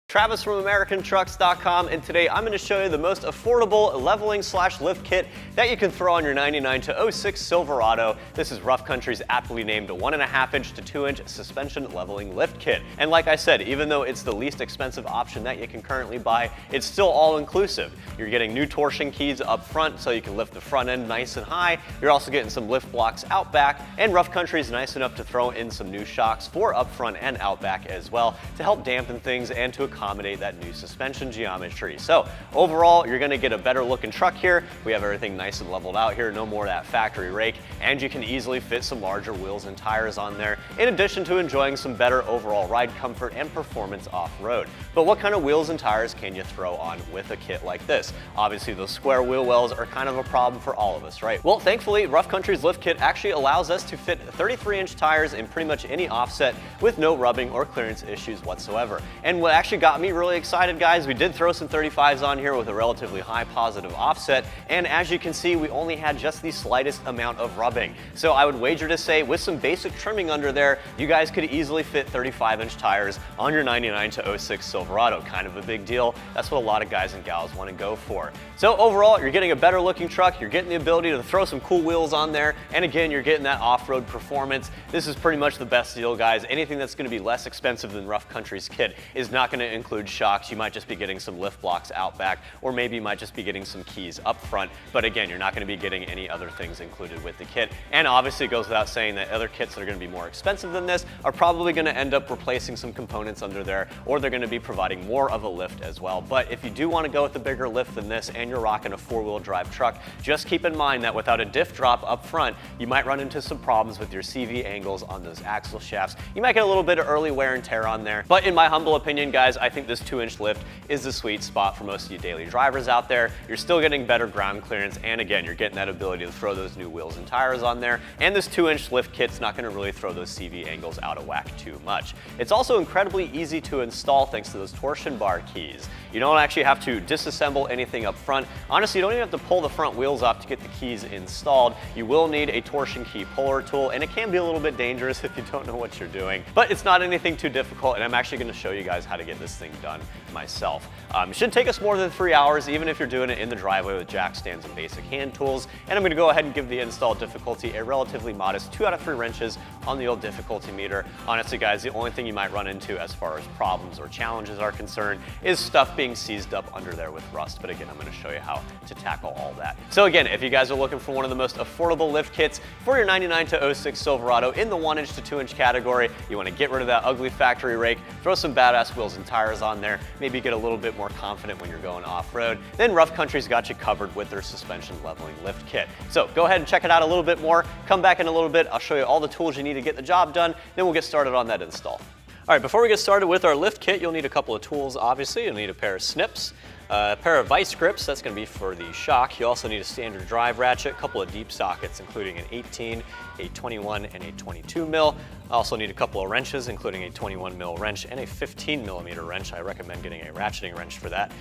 Travis from AmericanTrucks.com, and today I'm going to show you the most affordable leveling/lift kit that you can throw on your 99 to 06 Silverado. This is Rough Country's aptly named 1.5 inch to 2 inch suspension leveling lift kit. And like I said, even though it's the least expensive option that you can currently buy, it's still all inclusive. You're getting new torsion keys up front so you can lift the front end nice and high. You're also getting some lift blocks out back, and Rough Country is nice enough to throw in some new shocks for up front and out back as well to help dampen things and to accommodate that new suspension geometry. So overall, you're going to get a better looking truck here. We have everything nice and leveled out here, no more of that factory rake, and you can easily fit some larger wheels and tires on there, in addition to enjoying some better overall ride comfort and performance off-road. But what kind of wheels and tires can you throw on with a kit like this? Obviously, those square wheel wells are kind of a problem for all of us, right? Well, thankfully, Rough Country's lift kit actually allows us to fit 33-inch tires in pretty much any offset with no rubbing or clearance issues whatsoever. And what actually got me really excited, guys, we did throw some 35s on here with a relatively high positive offset, and as you can see, we only had just the slightest amount of rubbing. So I would wager to say with some basic trimming under there, you guys could easily fit 35-inch tires on your 99 to 06 Silverado. Kind of a big deal. That's what a lot of guys and gals want to go for. So overall, you're getting a better looking truck, you're getting the ability to throw some cool wheels on there, and again, you're getting that off-road performance. This is pretty much the best deal, guys. Anything that's going to be less expensive than Rough Country's kit is not going to include shocks. You might just be getting some lift blocks out back, or maybe you might just be getting some keys up front. But again, you're not going to be getting any other things included with the kit. And obviously it goes without saying that other kits that are going to be more expensive than this are probably going to end up replacing some components under there, or they're going to be providing more of a lift as well. But if you do want to go with a bigger lift than this and you're rocking a four-wheel drive truck, just keep in mind that without a diff drop up front, you might run into some problems with your CV angles on those axle shafts. You might get a little bit of early wear and tear on there. But in my humble opinion, guys, I think this 2-inch lift is the sweet spot for most of you daily drivers out there. You're still getting better ground clearance, and again, you're getting that ability to throw those new wheels and tires on there, and this 2-inch lift kit's not going to really throw those CV angles out of whack too much. It's also incredibly easy to install thanks to those torsion bar keys. You don't actually have to disassemble anything up front. Honestly, you don't even have to pull the front wheels off to get the keys installed. You will need a torsion key puller tool, and it can be a little bit dangerous if you don't know what you're doing, but it's not anything too difficult, and I'm actually going to show you guys how to get this thing done myself. It shouldn't take us more than 3 hours, even if you're doing it in the driveway with jack stands and basic hand tools. And I'm going to go ahead and give the install difficulty a relatively modest 2 out of 3 wrenches on the old difficulty meter. Honestly, guys, the only thing you might run into as far as problems or challenges are concerned is stuff being seized up under there with rust. But again, I'm going to show you how to tackle all that. So again, if you guys are looking for one of the most affordable lift kits for your 99 to 06 Silverado in the 1-inch to 2-inch category, you want to get rid of that ugly factory rake, throw some badass wheels and tires on there, maybe get a little bit more confident when you're going off-road, then Rough Country's got you covered with their suspension leveling lift kit. So go ahead and check it out a little bit more. Come back in a little bit. I'll show you all the tools you need to get the job done. Then we'll get started on that install. All right, before we get started with our lift kit, you'll need a couple of tools, obviously. You'll need a pair of snips, a pair of vice grips, that's going to be for the shock. You also need a standard drive ratchet, a couple of deep sockets, including an 18, a 21, and a 22 mil. I also need a couple of wrenches, including a 21 mil wrench and a 15 millimeter wrench. I recommend getting a ratcheting wrench for that.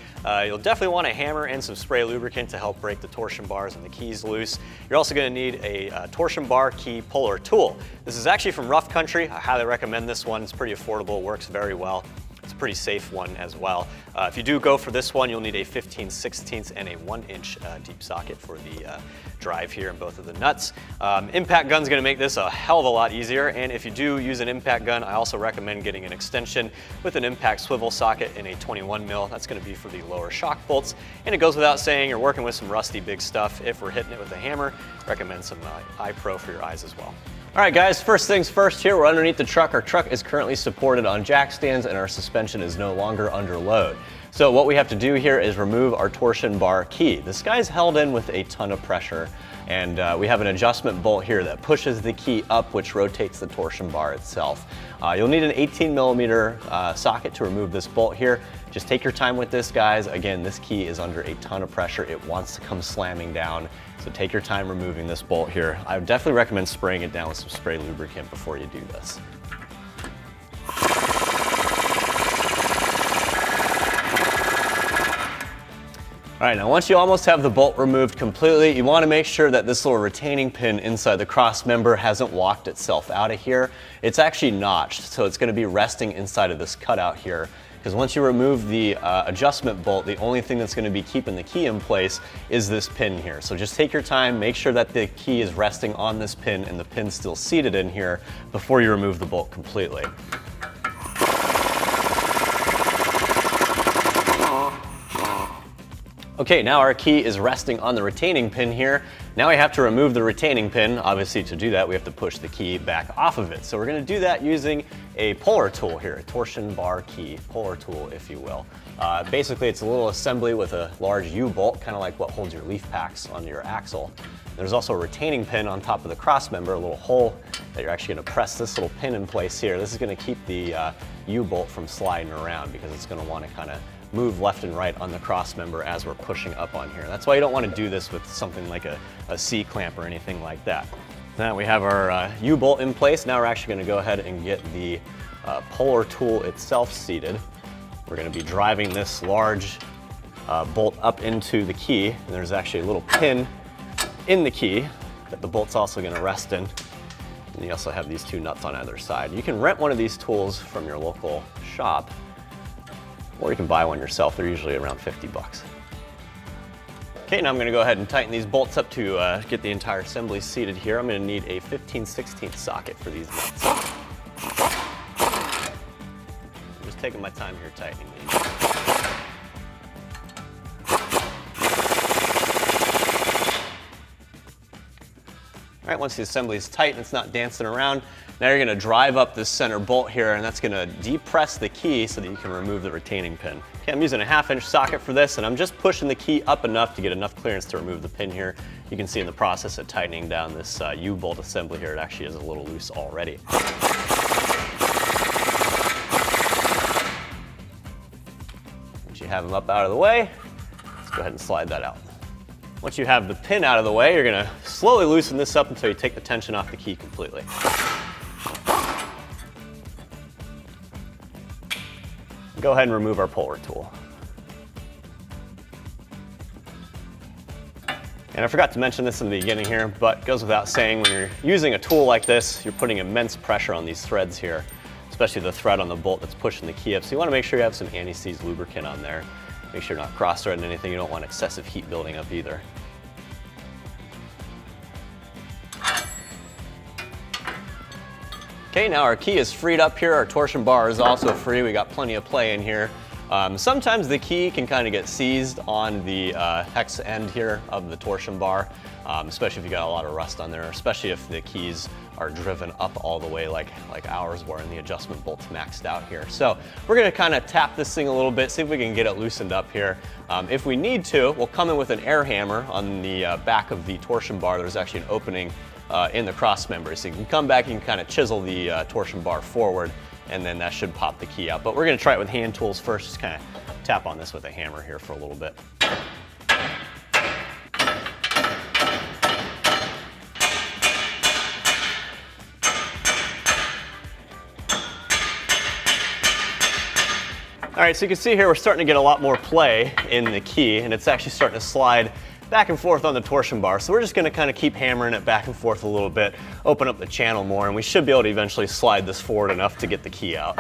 You'll definitely want a hammer and some spray lubricant to help break the torsion bars and the keys loose. You're also going to need a torsion bar key puller tool. This is actually from Rough Country. I highly recommend this one. It's pretty affordable, works very well. It's a pretty safe one as well. If you do go for this one, you'll need a 15/16 and a 1-inch deep socket for the drive here in both of the nuts. Impact gun's gonna make this a hell of a lot easier, and if you do use an impact gun, I also recommend getting an extension with an impact swivel socket in a 21 mil. That's gonna be for the lower shock bolts, and it goes without saying, you're working with some rusty big stuff. If we're hitting it with a hammer, recommend some eye pro for your eyes as well. All right, guys, first things first here, we're underneath the truck. Our truck is currently supported on jack stands, and our suspension is no longer under load. So what we have to do here is remove our torsion bar key. This guy's held in with a ton of pressure, and we have an adjustment bolt here that pushes the key up, which rotates the torsion bar itself. You'll need an 18 millimeter socket to remove this bolt here. Just take your time with this, guys. Again, this key is under a ton of pressure. It wants to come slamming down. So take your time removing this bolt here. I would definitely recommend spraying it down with some spray lubricant before you do this. All right, now once you almost have the bolt removed completely, you want to make sure that this little retaining pin inside the cross member hasn't walked itself out of here. It's actually notched, so it's going to be resting inside of this cutout here, because once you remove the adjustment bolt, the only thing that's going to be keeping the key in place is this pin here. So just take your time, make sure that the key is resting on this pin and the pin's still seated in here before you remove the bolt completely. Okay, now our key is resting on the retaining pin here. Now we have to remove the retaining pin. Obviously, to do that, we have to push the key back off of it. So we're gonna do that using a puller tool here, a torsion bar key puller tool, if you will. Basically, it's a little assembly with a large U-bolt, kind of like what holds your leaf packs on your axle. There's also a retaining pin on top of the cross member, a little hole that you're actually gonna press this little pin in place here. This is gonna keep the U-bolt from sliding around because it's gonna wanna kind of move left and right on the cross member as we're pushing up on here. That's why you don't want to do this with something like a C-clamp or anything like that. Now we have our U-bolt in place. Now we're actually going to go ahead and get the puller tool itself seated. We're going to be driving this large bolt up into the key, and there's actually a little pin in the key that the bolt's also going to rest in. And you also have these two nuts on either side. You can rent one of these tools from your local shop, or you can buy one yourself. They're usually around 50 bucks. Okay, now I'm gonna go ahead and tighten these bolts up to get the entire assembly seated here. I'm gonna need a 15/16 socket for these nuts. I'm just taking my time here tightening these. All right, once the assembly is tight and it's not dancing around, now you're gonna drive up this center bolt here, and that's gonna depress the key so that you can remove the retaining pin. Okay, I'm using a 1/2" socket for this, and I'm just pushing the key up enough to get enough clearance to remove the pin here. You can see in the process of tightening down this U-bolt assembly here, it actually is a little loose already. Once you have them up out of the way, let's go ahead and slide that out. Once you have the pin out of the way, you're gonna slowly loosen this up until you take the tension off the key completely. Go ahead and remove our puller tool. And I forgot to mention this in the beginning here, but it goes without saying, when you're using a tool like this, you're putting immense pressure on these threads here, especially the thread on the bolt that's pushing the key up. So you wanna make sure you have some anti-seize lubricant on there. Make sure you're not cross-threading anything. You don't want excessive heat building up either. Okay, now our key is freed up here. Our torsion bar is also free. We got plenty of play in here. Sometimes the key can kind of get seized on the hex end here of the torsion bar, especially if you got a lot of rust on there, especially if the keys are driven up all the way like ours were and the adjustment bolt's maxed out here. So we're gonna kind of tap this thing a little bit, see if we can get it loosened up here. If we need to, we'll come in with an air hammer on the back of the torsion bar. There's actually an opening in the cross member. So you can come back and kind of chisel the torsion bar forward, and then that should pop the key out. But we're gonna try it with hand tools first, just kind of tap on this with a hammer here for a little bit. All right, so you can see here we're starting to get a lot more play in the key, and it's actually starting to slide back and forth on the torsion bar. So we're just gonna kind of keep hammering it back and forth a little bit, open up the channel more, and we should be able to eventually slide this forward enough to get the key out.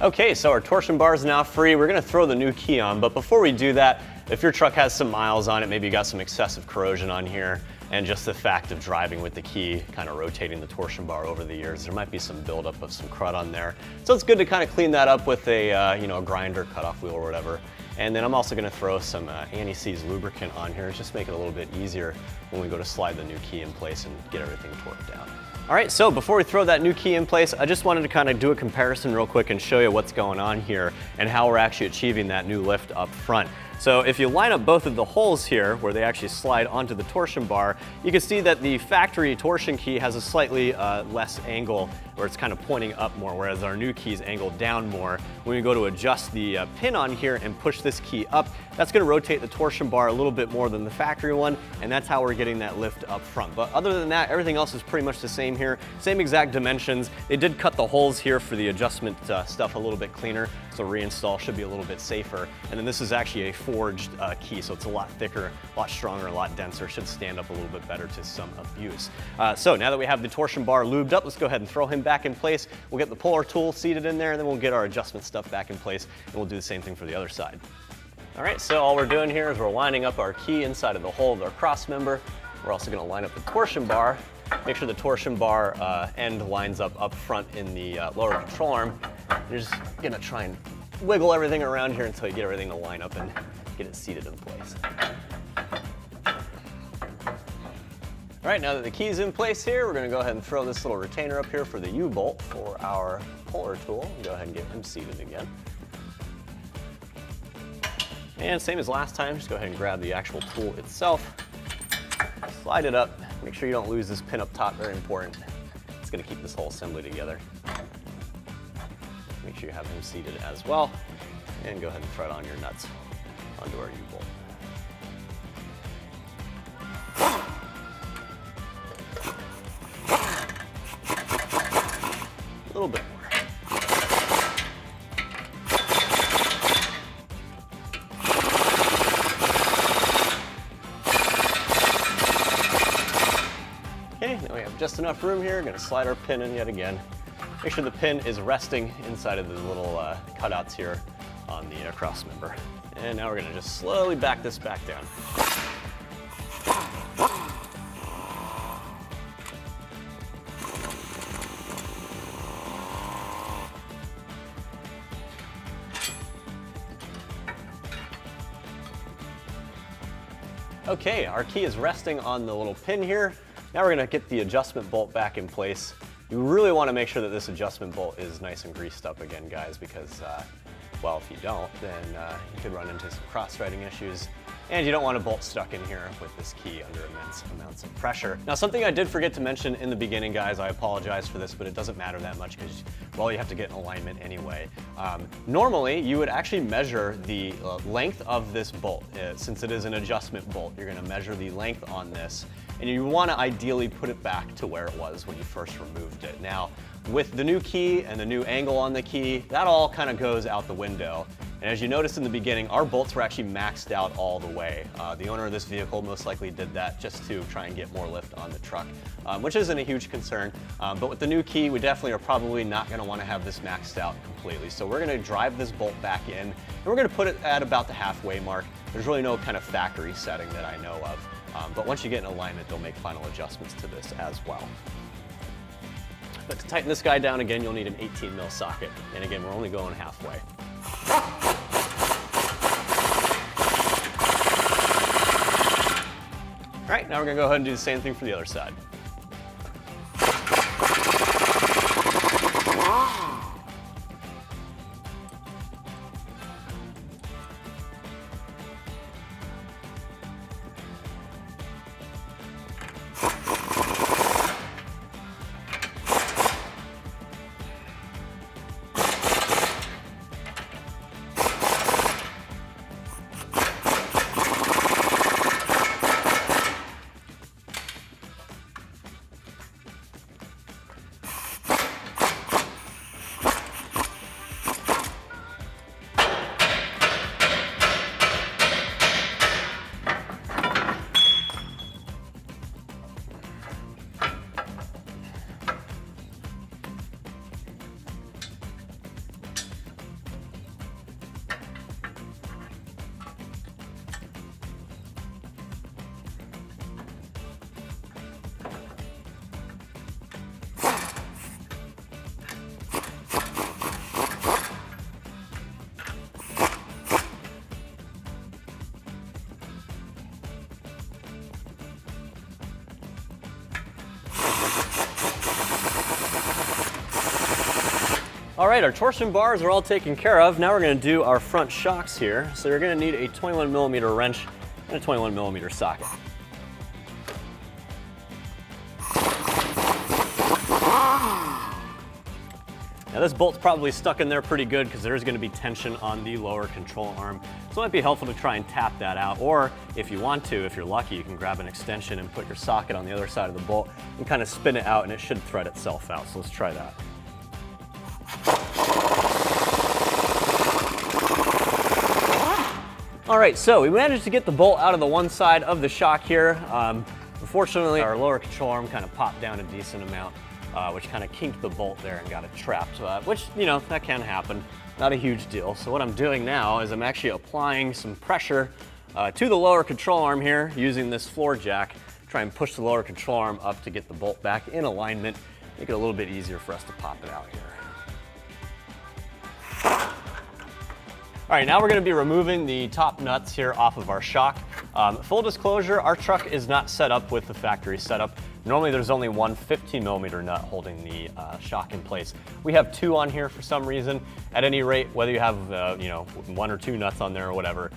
Okay, so our torsion bar is now free. We're gonna throw the new key on, but before we do that, if your truck has some miles on it, maybe you got some excessive corrosion on here, and just the fact of driving with the key, kind of rotating the torsion bar over the years, there might be some buildup of some crud on there. So it's good to kind of clean that up with a a grinder, cutoff wheel or whatever. And then I'm also gonna throw some anti-seize lubricant on here, just make it a little bit easier when we go to slide the new key in place and get everything torqued down. All right, so before we throw that new key in place, I just wanted to kind of do a comparison real quick and show you what's going on here and how we're actually achieving that new lift up front. So if you line up both of the holes here where they actually slide onto the torsion bar, you can see that the factory torsion key has a slightly less angle where it's kind of pointing up more, whereas our new key is angled down more. When we go to adjust the pin on here and push this key up, that's gonna rotate the torsion bar a little bit more than the factory one, and that's how we're getting that lift up front. But other than that, everything else is pretty much the same here. Same exact dimensions. They did cut the holes here for the adjustment stuff a little bit cleaner, so reinstall should be a little bit safer. And then this is actually a forged key, so it's a lot thicker, a lot stronger, a lot denser. Should stand up a little bit better to some abuse. So now that we have the torsion bar lubed up, let's go ahead and throw him back in place. We'll get the puller tool seated in there, and then we'll get our adjustment stuff back in place, and we'll do the same thing for the other side. All right, so all we're doing here is we're lining up our key inside of the hole of our cross member. We're also going to line up the torsion bar. Make sure the torsion bar end lines up front in the lower control arm. You're just going to try and wiggle everything around here until you get everything to line up and get it seated in place. All right, now that the key's in place here, we're going to go ahead and throw this little retainer up here for the U-bolt for our puller tool. Go ahead and get him seated again. And same as last time, just go ahead and grab the actual tool itself, slide it up, make sure you don't lose this pin up top, very important. It's going to keep this whole assembly together. Make sure you have him seated as well, and go ahead and thread on your nuts onto our U-bolt. A little bit more. Okay, now we have just enough room here. Going to slide our pin in yet again. Make sure the pin is resting inside of the little cutouts here on the cross member. And now we're going to just slowly back this back down. Okay, our key is resting on the little pin here. Now we're going to get the adjustment bolt back in place. You really want to make sure that this adjustment bolt is nice and greased up again, guys, because, well, if you don't, then you could run into some cross-threading issues. And you don't want a bolt stuck in here with this key under immense amounts of pressure. Now, something I did forget to mention in the beginning, guys, I apologize for this, but it doesn't matter that much because, well, you have to get in alignment anyway. Normally, you would actually measure the length of this bolt. Since it is an adjustment bolt, you're gonna measure the length on this, and you wanna ideally put it back to where it was when you first removed it. Now, with the new key and the new angle on the key, that all kind of goes out the window. And as you noticed in the beginning, our bolts were actually maxed out all the way. The owner of this vehicle most likely did that just to try and get more lift on the truck, which isn't a huge concern. But with the new key, we definitely are probably not going to want to have this maxed out completely. So we're going to drive this bolt back in, and we're going to put it at about the halfway mark. There's really no kind of factory setting that I know of. But once you get in alignment, they'll make final adjustments to this as well. But to tighten this guy down again, you'll need an 18 mil socket. And again, we're only going halfway. All right, now we're gonna go ahead and do the same thing for the other side. All right, our torsion bars are all taken care of. Now we're gonna do our front shocks here. So you're gonna need a 21 millimeter wrench and a 21 millimeter socket. Now this bolt's probably stuck in there pretty good because there's gonna be tension on the lower control arm. So it might be helpful to try and tap that out. Or if you want to, if you're lucky, you can grab an extension and put your socket on the other side of the bolt and kind of spin it out, and it should thread itself out. So let's try that. All right, so we managed to get the bolt out of the one side of the shock here. Unfortunately, our lower control arm kind of popped down a decent amount, which kind of kinked the bolt there and got it trapped, which, you know, that can happen. Not a huge deal. So what I'm doing now is I'm actually applying some pressure to the lower control arm here using this floor jack. Try and push the lower control arm up to get the bolt back in alignment, make it a little bit easier for us to pop it out here. All right, now we're gonna be removing the top nuts here off of our shock. Full disclosure, our truck is not set up with the factory setup. Normally there's only one 15mm nut holding the shock in place. We have two on here for some reason. At any rate, whether you have you know, one or two nuts on there or whatever,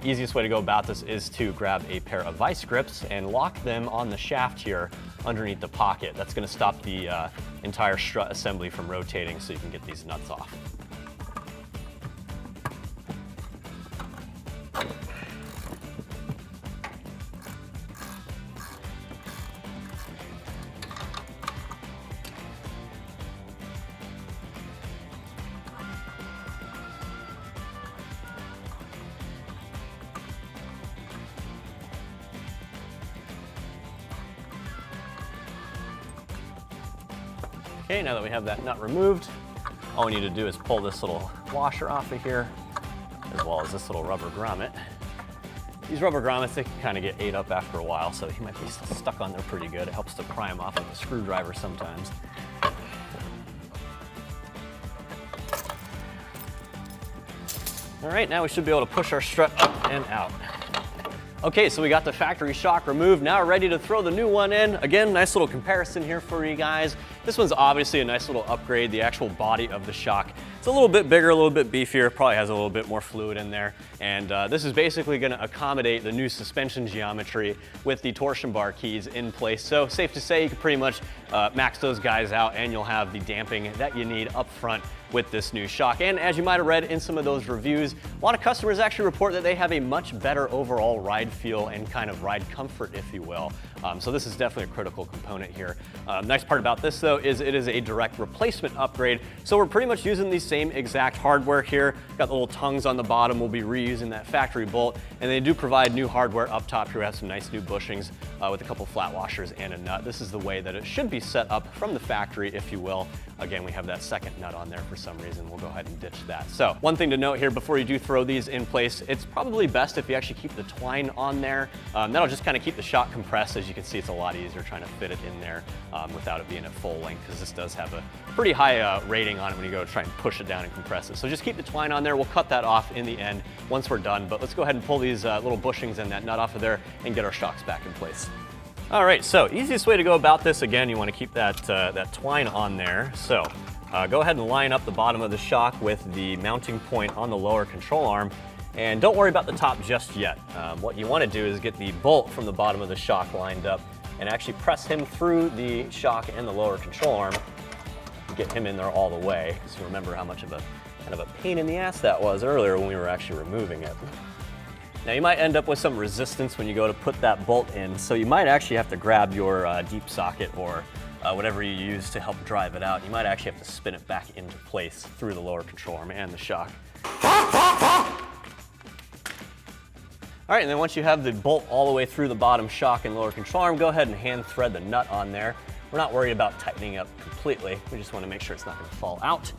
easiest way to go about this is to grab a pair of vice grips and lock them on the shaft here underneath the pocket. That's gonna stop the entire strut assembly from rotating so you can get these nuts off. Okay, now that we have that nut removed, all we need to do is pull this little washer off of here, as well as this little rubber grommet. These rubber grommets, they can kind of get ate up after a while, so you might be stuck on there pretty good. It helps to pry them off with a screwdriver sometimes. All right, now we should be able to push our strut up and out. Okay, so we got the factory shock removed. Now we're ready to throw the new one in. Again, nice little comparison here for you guys. This one's obviously a nice little upgrade. The actual body of the shock, it's a little bit bigger, a little bit beefier, probably has a little bit more fluid in there. And this is basically gonna accommodate the new suspension geometry with the torsion bar keys in place. So safe to say you can pretty much max those guys out and you'll have the damping that you need up front with this new shock. And as you might have read in some of those reviews, a lot of customers actually report that they have a much better overall ride feel and kind of ride comfort, if you will. So this is definitely a critical component here. Nice part about this though is it is a direct replacement upgrade. So we're pretty much using the same exact hardware here. Got the little tongues on the bottom. We'll be reusing that factory bolt. And they do provide new hardware up top here. We have some nice new bushings with a couple flat washers and a nut. This is the way that it should be set up from the factory, if you will. Again, we have that second nut on there for some reason. We'll go ahead and ditch that. So one thing to note here before you do throw these in place, it's probably best if you actually keep the twine on there. That'll just kind of keep the shock compressed. As you can see, it's a lot easier trying to fit it in there without it being at full length, because this does have a pretty high rating on it when you go to try and push it down and compress it. So just keep the twine on there. We'll cut that off in the end once we're done, but let's go ahead and pull these little bushings and that nut off of there and get our shocks back in place. All right, so easiest way to go about this, again, you want to keep that, that twine on there. So go ahead and line up the bottom of the shock with the mounting point on the lower control arm, and don't worry about the top just yet. What you want to do is get the bolt from the bottom of the shock lined up and actually press him through the shock and the lower control arm, get him in there all the way. So remember how much of a kind of a pain in the ass that was earlier when we were actually removing it. Now you might end up with some resistance when you go to put that bolt in, so you might actually have to grab your deep socket or whatever you use to help drive it out. You might actually have to spin it back into place through the lower control arm and the shock. All right, and then once you have the bolt all the way through the bottom shock and lower control arm, go ahead and hand thread the nut on there. We're not worried about tightening up completely. We just want to make sure it's not going to fall out.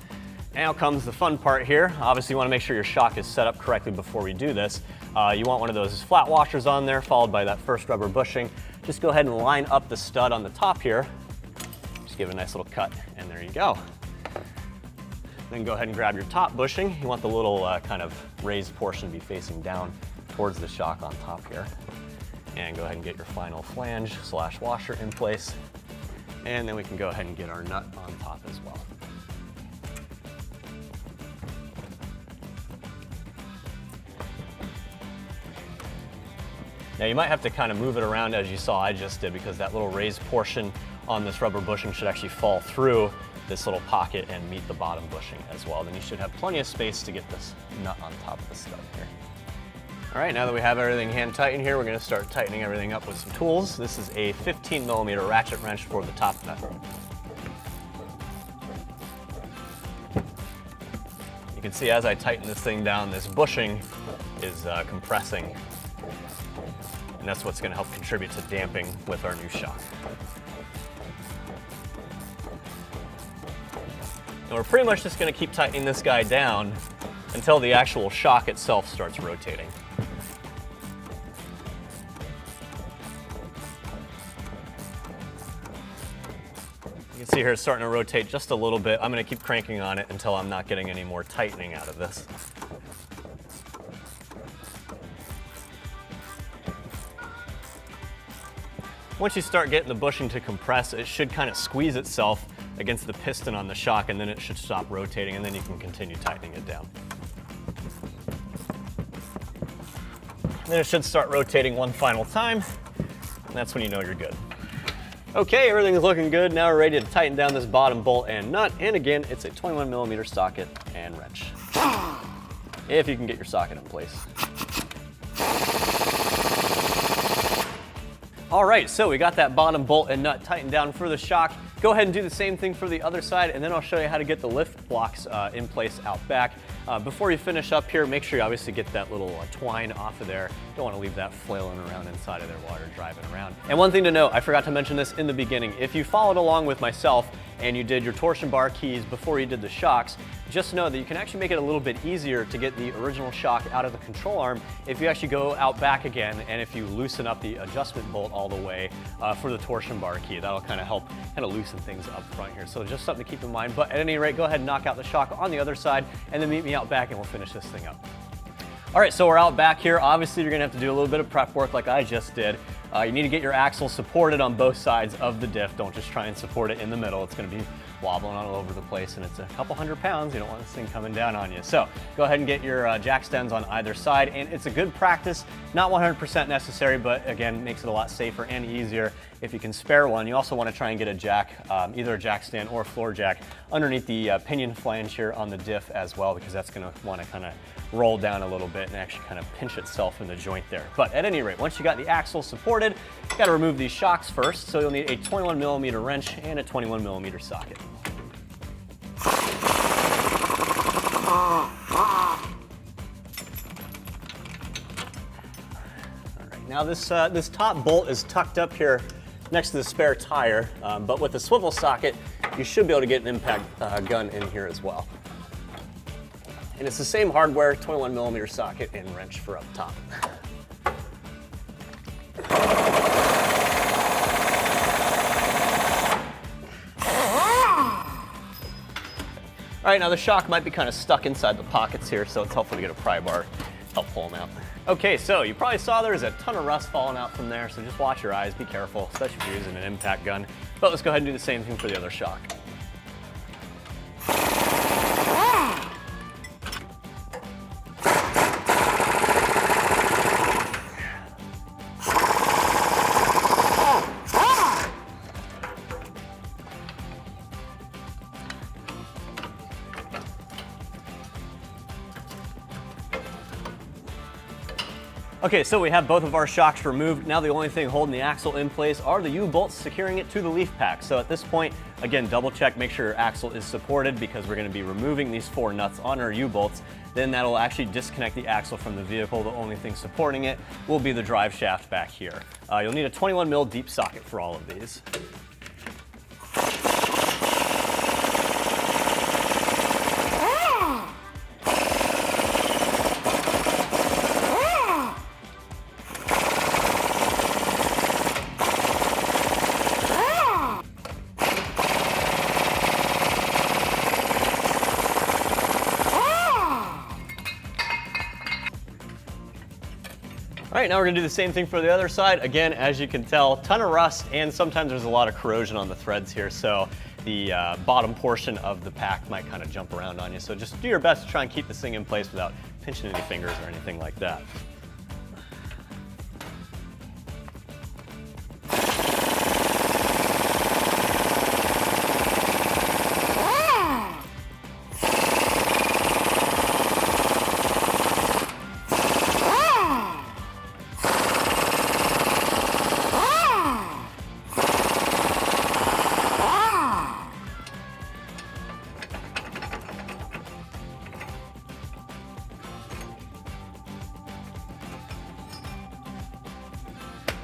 Now comes the fun part here. Obviously you want to make sure your shock is set up correctly before we do this. You want one of those flat washers on there, followed by that first rubber bushing. Just go ahead and line up the stud on the top here. Just give it a nice little cut, and there you go. Then go ahead and grab your top bushing. You want the little kind of raised portion to be facing down towards the shock on top here. And go ahead and get your final flange / washer in place. And then we can go ahead and get our nut on top as well. Now you might have to kind of move it around as you saw I just did, because that little raised portion on this rubber bushing should actually fall through this little pocket and meet the bottom bushing as well. Then you should have plenty of space to get this nut on top of the stud here. All right, now that we have everything hand tightened here, we're going to start tightening everything up with some tools. This is a 15mm ratchet wrench for the top nut. You can see as I tighten this thing down, this bushing is compressing, and that's what's going to help contribute to damping with our new shock. And we're pretty much just going to keep tightening this guy down until the actual shock itself starts rotating. You can see here it's starting to rotate just a little bit. I'm going to keep cranking on it until I'm not getting any more tightening out of this. Once you start getting the bushing to compress, it should kind of squeeze itself against the piston on the shock, and then it should stop rotating, and then you can continue tightening it down. And then it should start rotating one final time, and that's when you know you're good. Okay, everything's looking good. Now we're ready to tighten down this bottom bolt and nut, and again, it's a 21mm socket and wrench. If you can get your socket in place. All right, so we got that bottom bolt and nut tightened down for the shock. Go ahead and do the same thing for the other side, and then I'll show you how to get the lift blocks in place out back. Before you finish up here, make sure you obviously get that little twine off of there. Don't want to leave that flailing around inside of there while you're driving around. And one thing to note, I forgot to mention this in the beginning. If you followed along with myself and you did your torsion bar keys before you did the shocks, just know that you can actually make it a little bit easier to get the original shock out of the control arm if you actually go out back again and if you loosen up the adjustment bolt all the way for the torsion bar key. That'll kind of help loosen things up front here. So just something to keep in mind. But at any rate, go ahead and knock out the shock on the other side and then meet me out back and we'll finish this thing up. All right, so we're out back here. Obviously, you're gonna have to do a little bit of prep work like I just did. You need to get your axle supported on both sides of the diff. Don't just try and support it in the middle. It's gonna be wobbling all over the place and it's a couple hundred pounds. You don't want this thing coming down on you. So go ahead and get your jack stands on either side, and it's a good practice, not 100% necessary, but again, makes it a lot safer and easier if you can spare one. You also want to try and get a jack, either a jack stand or a floor jack underneath the pinion flange here on the diff as well, because that's going to want to kind of roll down a little bit and actually kind of pinch itself in the joint there. But at any rate, once you got the axle supported, you got to remove these shocks first. So you'll need a 21mm wrench and a 21mm socket. Now this top bolt is tucked up here next to the spare tire, but with the swivel socket, you should be able to get an impact gun in here as well. And it's the same hardware, 21mm socket and wrench for up top. All right, now the shock might be kind of stuck inside the pockets here, so it's helpful to get a pry bar, help pull them out. Okay, so you probably saw there's a ton of rust falling out from there, so just watch your eyes, be careful, especially if you're using an impact gun. But let's go ahead and do the same thing for the other shock. Okay, so we have both of our shocks removed. Now the only thing holding the axle in place are the U-bolts securing it to the leaf pack. So at this point, again, double check, make sure your axle is supported, because we're gonna be removing these 4 nuts on our U-bolts. Then that'll actually disconnect the axle from the vehicle. The only thing supporting it will be the drive shaft back here. You'll need a 21mm deep socket for all of these. All right, now we're gonna do the same thing for the other side. Again, as you can tell, ton of rust, and sometimes there's a lot of corrosion on the threads here, so the bottom portion of the pack might kind of jump around on you. So just do your best to try and keep this thing in place without pinching any fingers or anything like that.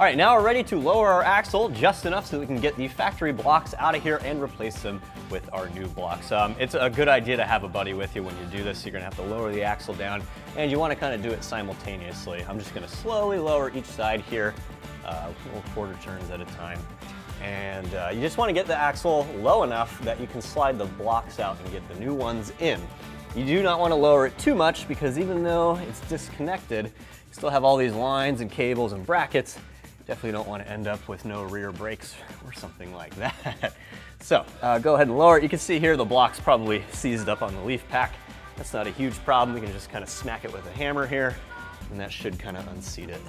All right, now we're ready to lower our axle just enough so that we can get the factory blocks out of here and replace them with our new blocks. It's a good idea to have a buddy with you when you do this. You're gonna have to lower the axle down, and you wanna kind of do it simultaneously. I'm just gonna slowly lower each side here, little quarter turns at a time. And you just wanna get the axle low enough that you can slide the blocks out and get the new ones in. You do not wanna lower it too much because even though it's disconnected, you still have all these lines and cables and brackets. Definitely don't want to end up with no rear brakes or something like that. So go ahead and lower it. You can see here the block's probably seized up on the leaf pack. That's not a huge problem. We can just kind of smack it with a hammer here, and that should kind of unseat it.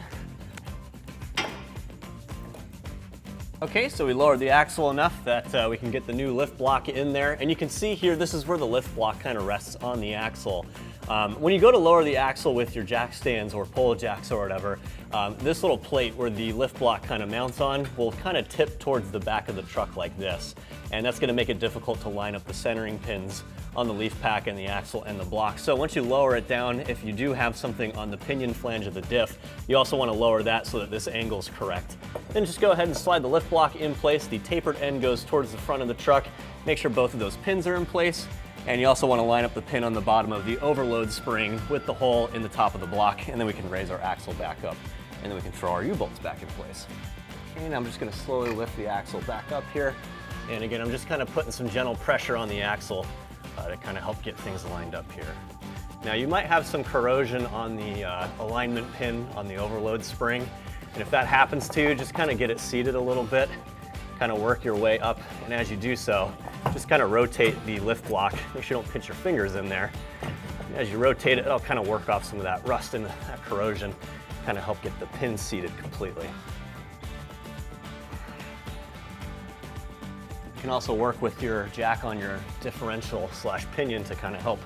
Okay, so we lowered the axle enough that we can get the new lift block in there. And you can see here, this is where the lift block kind of rests on the axle. When you go to lower the axle with your jack stands or pole jacks or whatever, this little plate where the lift block kind of mounts on will kind of tip towards the back of the truck like this. And that's going to make it difficult to line up the centering pins on the leaf pack and the axle and the block. So once you lower it down, if you do have something on the pinion flange of the diff, you also want to lower that so that this angle is correct. Then just go ahead and slide the lift block in place. The tapered end goes towards the front of the truck. Make sure both of those pins are in place. And you also want to line up the pin on the bottom of the overload spring with the hole in the top of the block, and then we can raise our axle back up, and then we can throw our U-bolts back in place. And I'm just going to slowly lift the axle back up here. And again, I'm just kind of putting some gentle pressure on the axle to kind of help get things lined up here. Now you might have some corrosion on the alignment pin on the overload spring, and if that happens to you, just kind of get it seated a little bit, kind of work your way up, and as you do so, just kind of rotate the lift block. Make sure you don't pinch your fingers in there. As you rotate it, it'll kind of work off some of that rust and that corrosion, kind of help get the pin seated completely. You can also work with your jack on your differential slash pinion to kind of help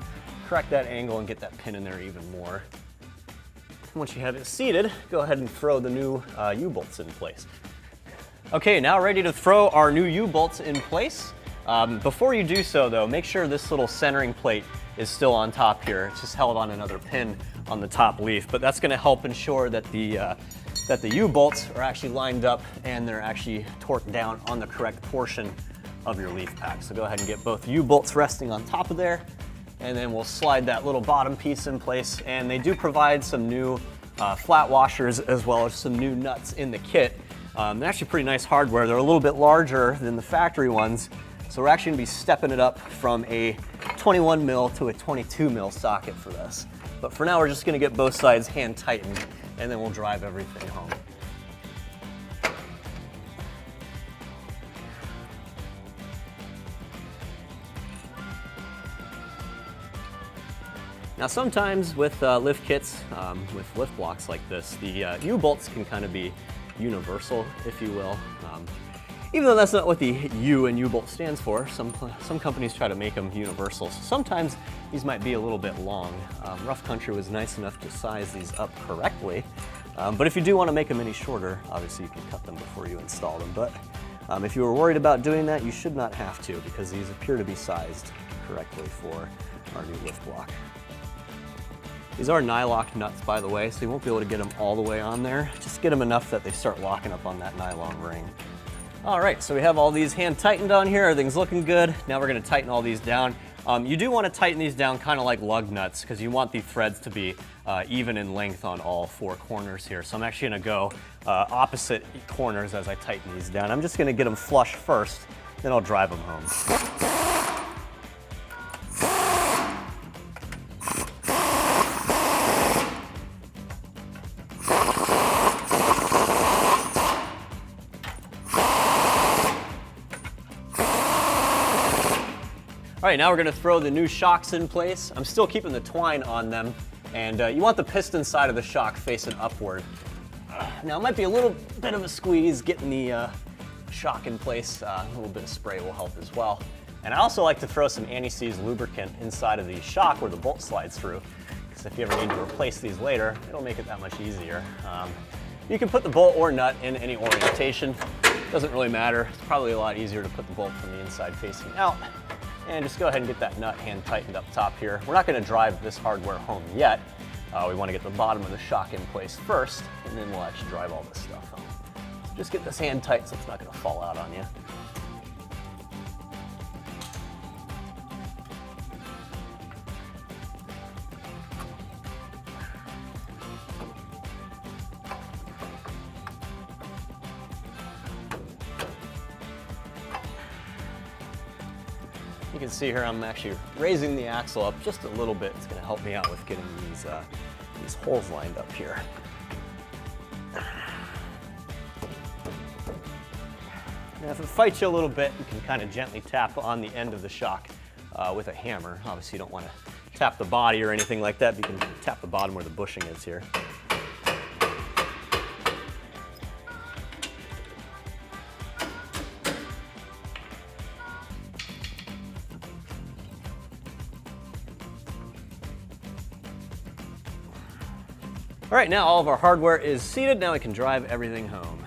correct that angle and get that pin in there even more. Once you have it seated, go ahead and throw the new U-bolts in place. Okay, now ready to throw our new U-bolts in place. Before you do so though, make sure this little centering plate is still on top here. It's just held on another pin on the top leaf, but that's gonna help ensure that the U-bolts are actually lined up and they're actually torqued down on the correct portion of your leaf pack. So go ahead and get both U-bolts resting on top of there, and then we'll slide that little bottom piece in place. And they do provide some new flat washers as well as some new nuts in the kit. They're actually pretty nice hardware. They're a little bit larger than the factory ones. So we're actually gonna be stepping it up from a 21 mil to a 22 mil socket for this. But for now, we're just gonna get both sides hand tightened, and then we'll drive everything home. Now sometimes with lift kits, with lift blocks like this, the U-bolts can kind of be universal, if you will. Even though that's not what the U in U-bolt stands for, some companies try to make them universal. So sometimes these might be a little bit long. Rough Country was nice enough to size these up correctly. But if you do want to make them any shorter, obviously you can cut them before you install them. But if you were worried about doing that, you should not have to, because these appear to be sized correctly for our new lift block. These are nylock nuts, by the way, so you won't be able to get them all the way on there. Just get them enough that they start locking up on that nylon ring. All right, so we have all these hand tightened on here. Everything's looking good. Now we're gonna tighten all these down. You do wanna tighten these down kind of like lug nuts, because you want the threads to be even in length on all four corners here. So I'm actually gonna go opposite corners as I tighten these down. I'm just gonna get them flush first, then I'll drive them home. All right, now we're gonna throw the new shocks in place. I'm still keeping the twine on them, and you want the piston side of the shock facing upward. Now it might be a little bit of a squeeze getting the shock in place. A little bit of spray will help as well. And I also like to throw some anti-seize lubricant inside of the shock where the bolt slides through, because if you ever need to replace these later, it'll make it that much easier. You can put the bolt or nut in any orientation. Doesn't really matter. It's probably a lot easier to put the bolt from the inside facing out. And just go ahead and get that nut hand tightened up top here. We're not gonna drive this hardware home yet. We wanna get the bottom of the shock in place first, and then we'll actually drive all this stuff home. Just get this hand tight so it's not going to fall out on you. You can see here I'm actually raising the axle up just a little bit. It's going to help me out with getting these holes lined up here. Now if it fights you a little bit, you can kind of gently tap on the end of the shock with a hammer. Obviously you don't want to tap the body or anything like that, but you can tap the bottom where the bushing is here. All right, now all of our hardware is seated. Now we can drive everything home.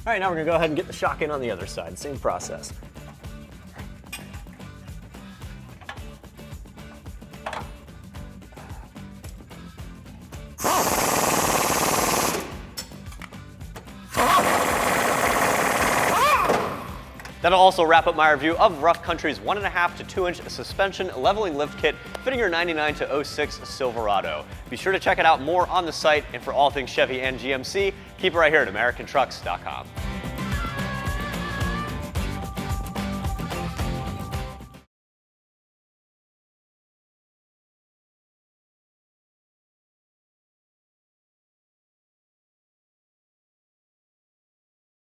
All right, now we're gonna go ahead and get the shock in on the other side. Same process. That'll also wrap up my review of Rough Country's 1.5 to 2 inch suspension leveling lift kit fitting your 99 to 06 Silverado. Be sure to check it out more on the site, and for all things Chevy and GMC, keep it right here at AmericanTrucks.com.